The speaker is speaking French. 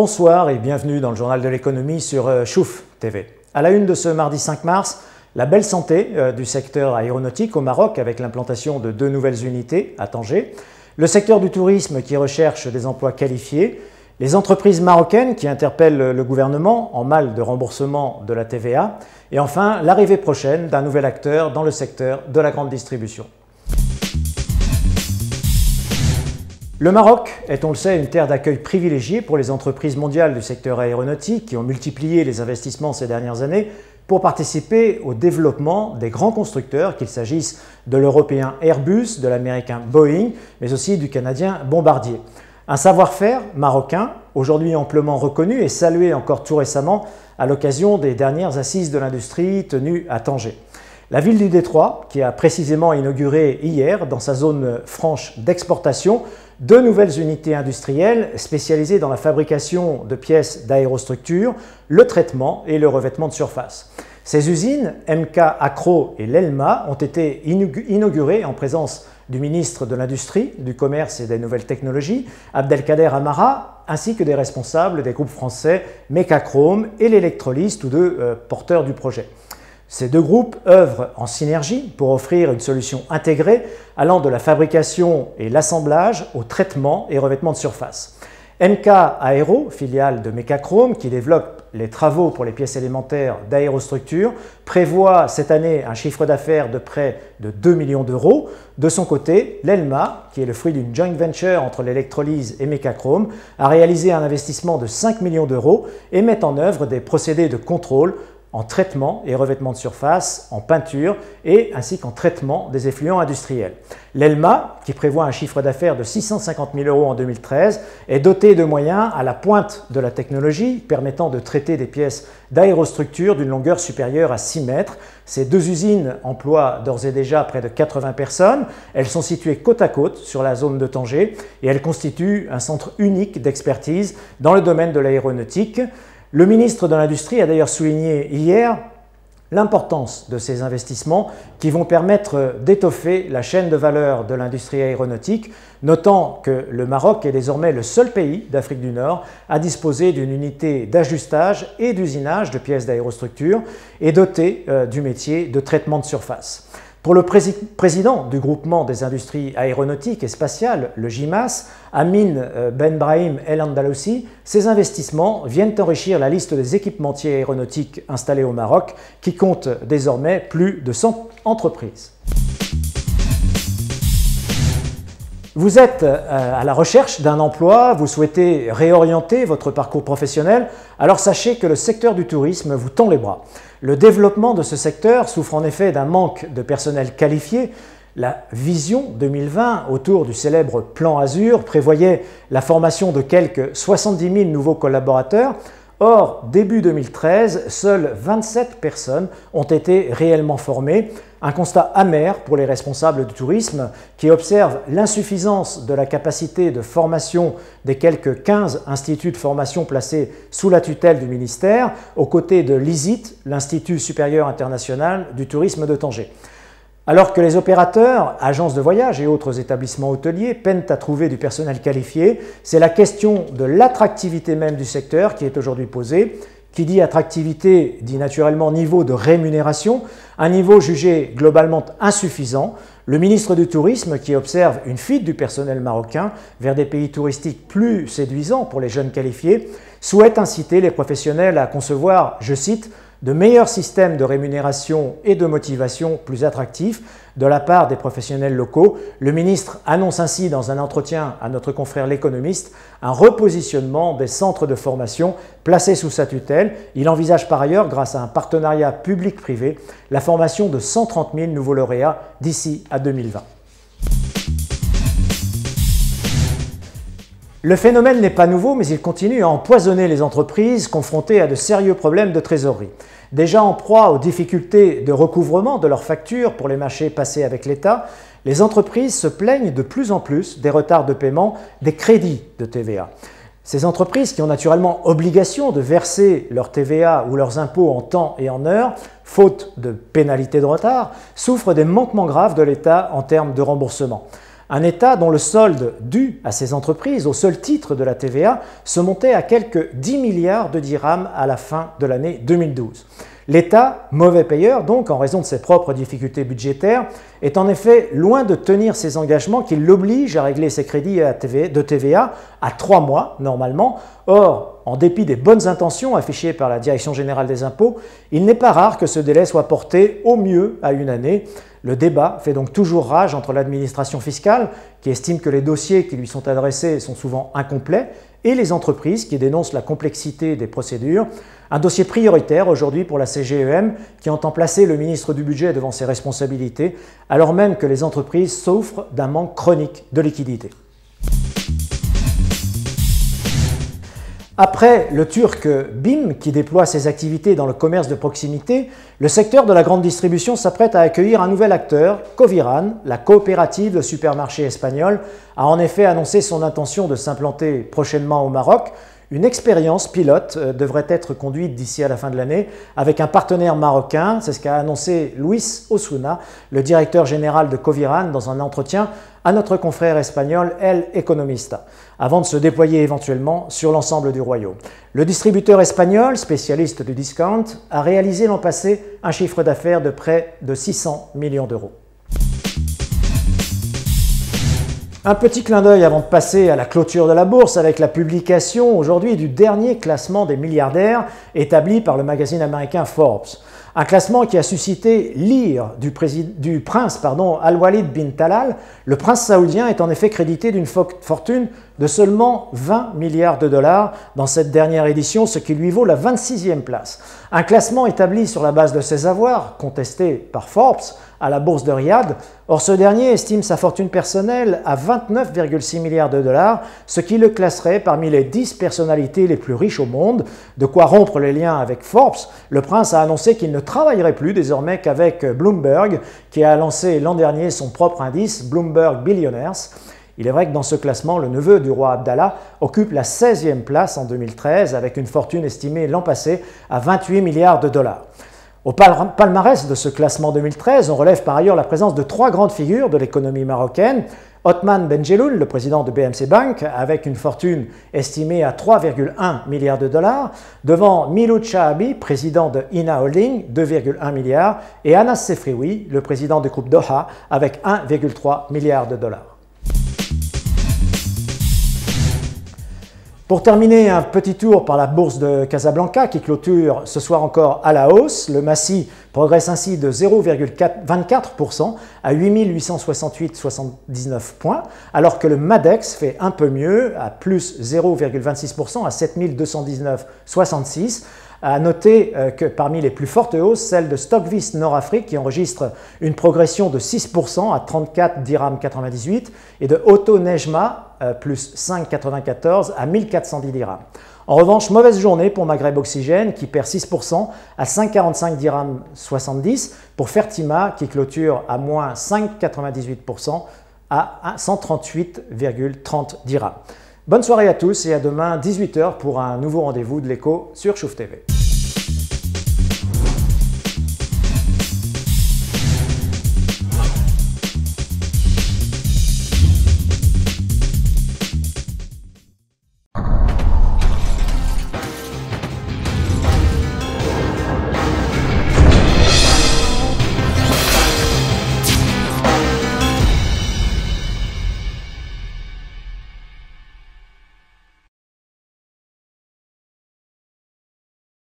Bonsoir et bienvenue dans le journal de l'économie sur Chouf TV. À la une de ce mardi 5 mars, la belle santé du secteur aéronautique au Maroc avec l'implantation de 2 nouvelles unités à Tanger, le secteur du tourisme qui recherche des emplois qualifiés, les entreprises marocaines qui interpellent le gouvernement en mal de remboursement de la TVA et enfin l'arrivée prochaine d'un nouvel acteur dans le secteur de la grande distribution. Le Maroc est, on le sait, une terre d'accueil privilégiée pour les entreprises mondiales du secteur aéronautique qui ont multiplié les investissements ces dernières années pour participer au développement des grands constructeurs, qu'il s'agisse de l'européen Airbus, de l'américain Boeing, mais aussi du canadien Bombardier. Un savoir-faire marocain, aujourd'hui amplement reconnu et salué encore tout récemment à l'occasion des dernières assises de l'industrie tenues à Tanger. La ville du Détroit, qui a précisément inauguré hier, dans sa zone franche d'exportation, 2 nouvelles unités industrielles spécialisées dans la fabrication de pièces d'aérostructure, le traitement et le revêtement de surface. Ces usines, MK Accro et l'ELMA, ont été inaugurées en présence du ministre de l'Industrie, du Commerce et des Nouvelles Technologies, Abdelkader Amara, ainsi que des responsables des groupes français Mecachrome et l'Electrolyse, tous deux porteurs du projet. Ces 2 groupes œuvrent en synergie pour offrir une solution intégrée allant de la fabrication et l'assemblage au traitement et revêtement de surface. MK Aero, filiale de Mecachrome, qui développe les travaux pour les pièces élémentaires d'aérostructure, prévoit cette année un chiffre d'affaires de près de 2 millions d'euros. De son côté, l'ELMA, qui est le fruit d'une joint venture entre l'Electrolyse et Mecachrome, a réalisé un investissement de 5 millions d'euros et met en œuvre des procédés de contrôle en traitement et revêtement de surface, en peinture et ainsi qu'en traitement des effluents industriels. L'ELMA, qui prévoit un chiffre d'affaires de 650 000 euros en 2013, est dotée de moyens à la pointe de la technologie permettant de traiter des pièces d'aérostructure d'une longueur supérieure à 6 mètres. Ces 2 usines emploient d'ores et déjà près de 80 personnes. Elles sont situées côte à côte sur la zone de Tanger et elles constituent un centre unique d'expertise dans le domaine de l'aéronautique. Le ministre de l'Industrie a d'ailleurs souligné hier l'importance de ces investissements qui vont permettre d'étoffer la chaîne de valeur de l'industrie aéronautique, notant que le Maroc est désormais le seul pays d'Afrique du Nord à disposer d'une unité d'ajustage et d'usinage de pièces d'aérostructure et doté du métier de traitement de surface. Pour le président du groupement des industries aéronautiques et spatiales, le GIMAS, Amin Ben Brahim El Andalousi, ces investissements viennent enrichir la liste des équipementiers aéronautiques installés au Maroc, qui compte désormais plus de 100 entreprises. Vous êtes à la recherche d'un emploi, vous souhaitez réorienter votre parcours professionnel, alors sachez que le secteur du tourisme vous tend les bras. Le développement de ce secteur souffre en effet d'un manque de personnel qualifié. La vision 2020 autour du célèbre plan Azur prévoyait la formation de quelques 70 000 nouveaux collaborateurs. Or, début 2013, seules 27 personnes ont été réellement formées. Un constat amer pour les responsables du tourisme qui observent l'insuffisance de la capacité de formation des quelques 15 instituts de formation placés sous la tutelle du ministère, aux côtés de l'ISIT, l'Institut supérieur international du tourisme de Tanger. Alors que les opérateurs, agences de voyage et autres établissements hôteliers peinent à trouver du personnel qualifié, c'est la question de l'attractivité même du secteur qui est aujourd'hui posée. Qui dit attractivité dit naturellement niveau de rémunération, un niveau jugé globalement insuffisant. Le ministre du Tourisme, qui observe une fuite du personnel marocain vers des pays touristiques plus séduisants pour les jeunes qualifiés, souhaite inciter les professionnels à concevoir, je cite, de meilleurs systèmes de rémunération et de motivation plus attractifs de la part des professionnels locaux. Le ministre annonce ainsi dans un entretien à notre confrère L'Économiste un repositionnement des centres de formation placés sous sa tutelle. Il envisage par ailleurs, grâce à un partenariat public-privé, la formation de 130 000 nouveaux lauréats d'ici à 2020. Le phénomène n'est pas nouveau, mais il continue à empoisonner les entreprises confrontées à de sérieux problèmes de trésorerie. Déjà en proie aux difficultés de recouvrement de leurs factures pour les marchés passés avec l'État, les entreprises se plaignent de plus en plus des retards de paiement des crédits de TVA. Ces entreprises qui ont naturellement obligation de verser leur TVA ou leurs impôts en temps et en heure, faute de pénalités de retard, souffrent des manquements graves de l'État en termes de remboursement. Un État dont le solde dû à ces entreprises, au seul titre de la TVA, se montait à quelques 10 milliards de dirhams à la fin de l'année 2012. L'État, mauvais payeur donc en raison de ses propres difficultés budgétaires, est en effet loin de tenir ses engagements qui l'obligent à régler ses crédits de TVA à 3 mois normalement. Or, en dépit des bonnes intentions affichées par la Direction générale des impôts, il n'est pas rare que ce délai soit porté au mieux à 1 année. Le débat fait donc toujours rage entre l'administration fiscale, qui estime que les dossiers qui lui sont adressés sont souvent incomplets, et les entreprises qui dénoncent la complexité des procédures. Un dossier prioritaire aujourd'hui pour la CGEM qui entend placer le ministre du Budget devant ses responsabilités, alors même que les entreprises souffrent d'un manque chronique de liquidité. Après le turc BİM qui déploie ses activités dans le commerce de proximité, le secteur de la grande distribution s'apprête à accueillir un nouvel acteur, Coviran, la coopérative de supermarchés espagnole, a en effet annoncé son intention de s'implanter prochainement au Maroc. Une expérience pilote devrait être conduite d'ici à la fin de l'année avec un partenaire marocain, c'est ce qu'a annoncé Luis Osuna, le directeur général de Coviran, dans un entretien à notre confrère espagnol El Economista, avant de se déployer éventuellement sur l'ensemble du royaume. Le distributeur espagnol, spécialiste du discount, a réalisé l'an passé un chiffre d'affaires de près de 600 millions d'euros. Un petit clin d'œil avant de passer à la clôture de la bourse avec la publication aujourd'hui du dernier classement des milliardaires établi par le magazine américain Forbes. Un classement qui a suscité l'ire du prince Al-Walid bin Talal. Le prince saoudien est en effet crédité d'une fortune de seulement 20 milliards de dollars dans cette dernière édition, ce qui lui vaut la 26e place. Un classement établi sur la base de ses avoirs, contesté par Forbes à la bourse de Riyad. Or, ce dernier estime sa fortune personnelle à 29,6 milliards de dollars, ce qui le classerait parmi les 10 personnalités les plus riches au monde. De quoi rompre les liens avec Forbes, le prince a annoncé qu'il ne travaillerait plus désormais qu'avec Bloomberg, qui a lancé l'an dernier son propre indice Bloomberg Billionaires. Il est vrai que dans ce classement, le neveu du roi Abdallah occupe la 16e place en 2013 avec une fortune estimée l'an passé à 28 milliards de dollars. Au palmarès de ce classement 2013, on relève par ailleurs la présence de 3 grandes figures de l'économie marocaine. Othman Benjelloul, le président de BMC Bank, avec une fortune estimée à 3,1 milliards de dollars, devant Miloud Chahabi, président de INA Holding, 2,1 milliards, et Anas Sefrioui, le président du groupe Doha, avec 1,3 milliard de dollars. Pour terminer, un petit tour par la bourse de Casablanca qui clôture ce soir encore à la hausse. Le Massi progresse ainsi de 0,24% à 8 868,79 points, alors que le Madex fait un peu mieux à plus 0,26% à 7 219,66. À noter que parmi les plus fortes hausses, celle de Stockvis Nord-Afrique qui enregistre une progression de 6% à 34 dirhams 98 et de Auto Nejma plus 5,94 à 1410 dirhams. En revanche, mauvaise journée pour Maghreb Oxygène qui perd 6% à 5,45 dirhams 70 pour Fertima qui clôture à moins 5,98% à 138,30 dirhams. Bonne soirée à tous et à demain 18 h pour un nouveau rendez-vous de l'écho sur Chouf TV.